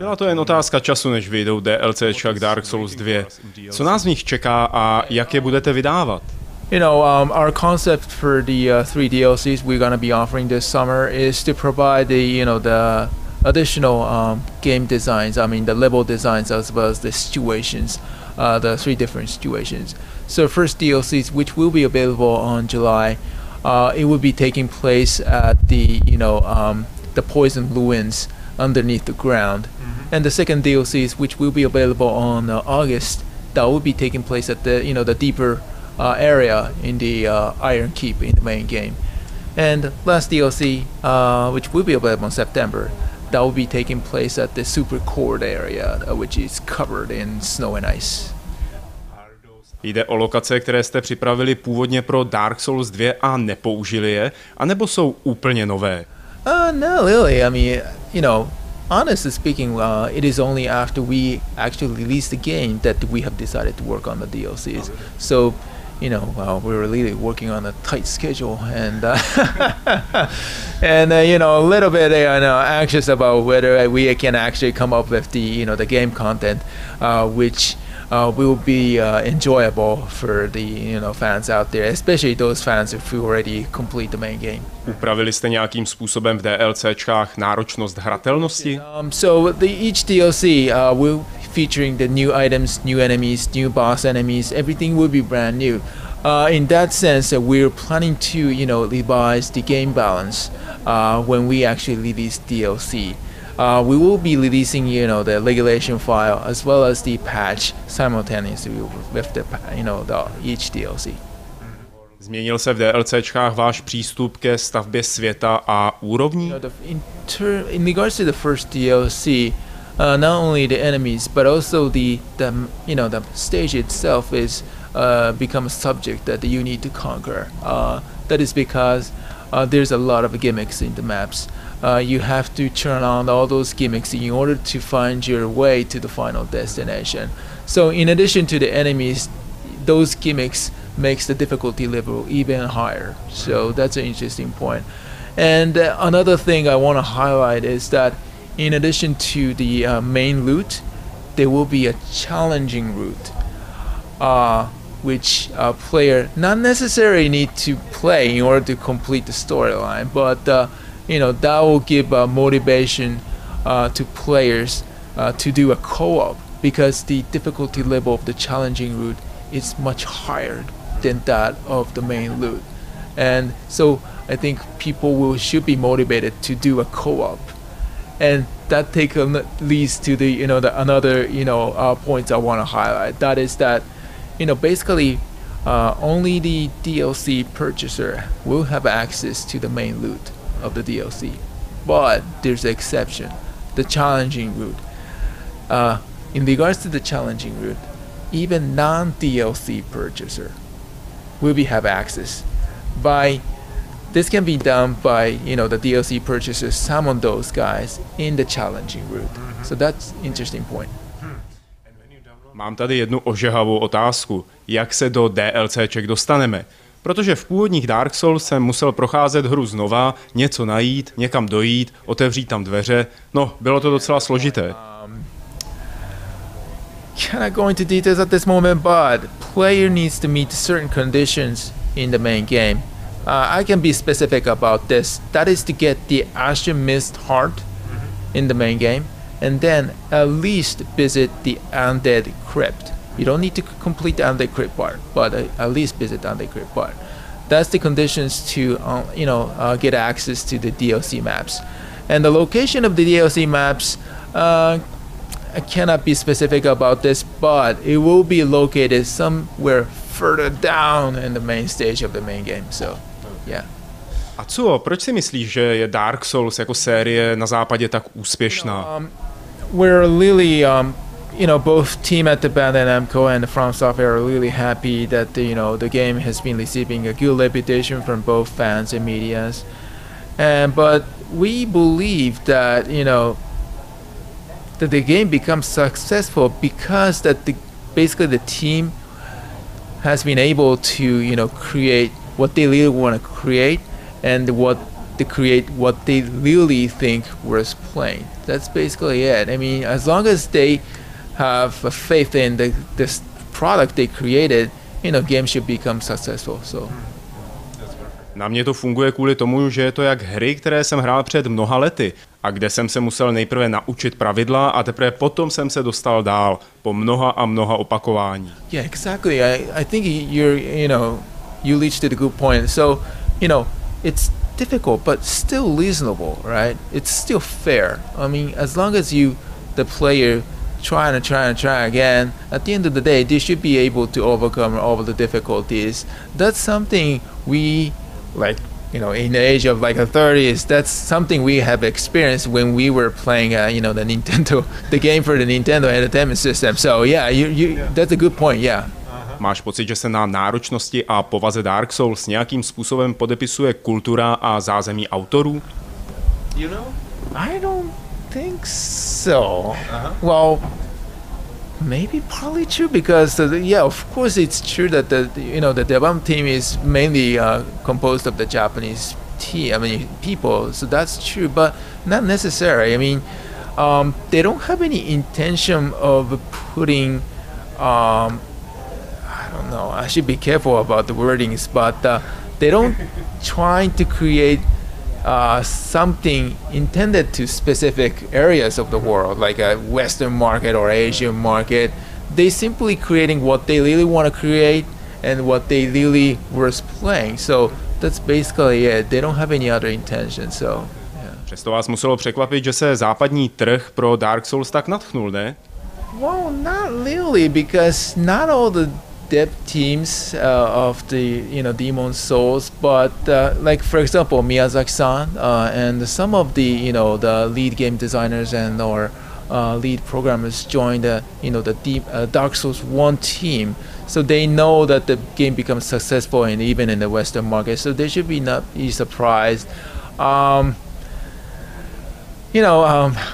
Byla to jen otázka času, než vyjdou DLCčka k Dark Souls 2. Co nás v nich čeká a jak je budete vydávat? You know, our concept for the 3 DLCs we're going to be offering this summer is to provide the additional game designs. I mean, the level designs as well as the situations, the 3 different situations. So first DLCs, which will be available on July, it will be taking place at the poison ruins underneath the ground. And the second DLCs, which will be available on August, that will be taking place at the deeper area in the Iron Keep in the main game. And last DLC, which will be available in September, that will be taking place at the super cold area, which is covered in snow and ice. Jde o lokace, které jste připravili původně pro Dark Souls 2 a nepoužili je, anebo jsou úplně nové? No, really. I mean, honestly speaking, it is only after we actually released the game that we have decided to work on the DLCs. So, we're really working on a tight schedule and and a little bit anxious about whether we can actually come up with the game content, which will be enjoyable for the fans out there, especially those fans who already complete the main game. Upravili jste nějakým způsobem v DLCčkách náročnost hratelnosti? So each DLC will featuring the new items, new enemies, new boss enemies. Everything will be brand new. In that sense, we're planning to revise the game balance when we actually release DLC. We will be releasing the regulation file as well as the patch simultaneously with the each DLC. Změnil se v DLCčkách váš přístup ke stavbě světa a úrovní? In regards to the first DLC, not only the enemies but also the stage itself is become a subject that you need to conquer. That is because there's a lot of gimmicks in the maps. You have to turn on all those gimmicks in order to find your way to the final destination. So in addition to the enemies, those gimmicks makes the difficulty level even higher. So that's an interesting point. And another thing I want to highlight is that in addition to the main loot, there will be a challenging route, which a player not necessarily need to play in order to complete the storyline, but that will give motivation to players to do a co-op, because the difficulty level of the challenging route is much higher than that of the main loot. And so I think people should be motivated to do a co-op. And that leads to the another points I want to highlight. That is that basically only the DLC purchaser will have access to the main loot of the DLC, but there's an exception: the challenging route. In regards to the challenging route, even non-DLC purchaser will have access. This can be done by the DLC purchasers summon those guys in the challenging route. So that's interesting point. Mám tady jednu ožehavou otázku. Jak se do DLCček dostaneme? Protože v původních Dark Souls jsem musel procházet hru znova, něco najít, někam dojít, otevřít tam dveře. No, bylo to docela složité. Cannot go into details at this moment, but player needs to meet certain conditions in the main game. I can be specific about this. That is to get the Ashen Mist Heart in the main game, and then at least visit the Undead Crypt. You don't need to complete the Undead Crypt part, but at least visit the Undead Crypt part. That's the conditions to get access to the DLC maps. And the location of the DLC maps, I cannot be specific about this, but it will be located somewhere further down in the main stage of the main game. So, yeah. Atsuo, proč si myslíš, že je Dark Souls jako série na západě tak úspěšná? We're really both team at the Bandai Namco and From Software are really happy that the game has been receiving a good reputation from both fans and medias. But we believe that that the game becomes successful because basically the team has been able to create what they really want to create, and what to create what they really think worth playing. That's basically it. I mean, as long as they have a faith in this product they created, game should become successful. So. Na mě to funguje kvůli tomu, že je to jak hry, které jsem hrál před mnoha lety a kde jsem se musel nejprve naučit pravidla a teprve potom jsem se dostal dál po mnoha a mnoha opakování. Yeah, exactly. I think you reached a good point. So, it's difficult but still reasonable, right? It's still fair. I mean, as long as the player try and try again, at the end of the day, they should be able to overcome all the difficulties. That's something we, in the age of the 30s, that's something we have experienced when we were playing, the game for the Nintendo Entertainment System. So yeah, that's a good point, yeah. Máš pocit, že se na náročnosti a povaze Dark Souls nějakým způsobem podepisuje kultura a zázemí autorů? I don't think so. Well, maybe partly true because of course it's true that the development team is mainly composed of the Japanese people, so that's true, but not necessary. I mean, they don't have any intention of putting I don't know, I should be careful about the wordings, but they don't try to create something intended to specific areas of the world, like a Western market or Asian market. They simply creating what they really want to create and what they really worth playing. So that's basically it. They don't have any other intention. So. Yeah. Přesto vás muselo překvapit, že se západní trh pro Dark Souls tak nadchnul, ne? Well, not really, because not all the dev teams of the Demon Souls, but for example Miyazaki-san and some of the the lead game designers and or lead programmers joined the Dark Souls 1 team, so they know that the game becomes successful and even in the Western market, so they should not be surprised.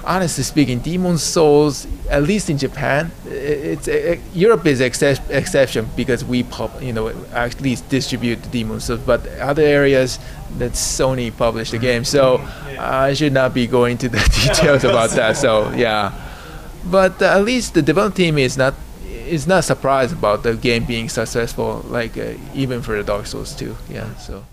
Honestly speaking, Demon Souls, at least in Japan, Europe is exception because we at least distribute the Demon Souls, but other areas that Sony published the game, so I should not be going to the details about that. So yeah, but at least the development team is not surprised about the game being successful, even for the Dark Souls 2. Yeah, so.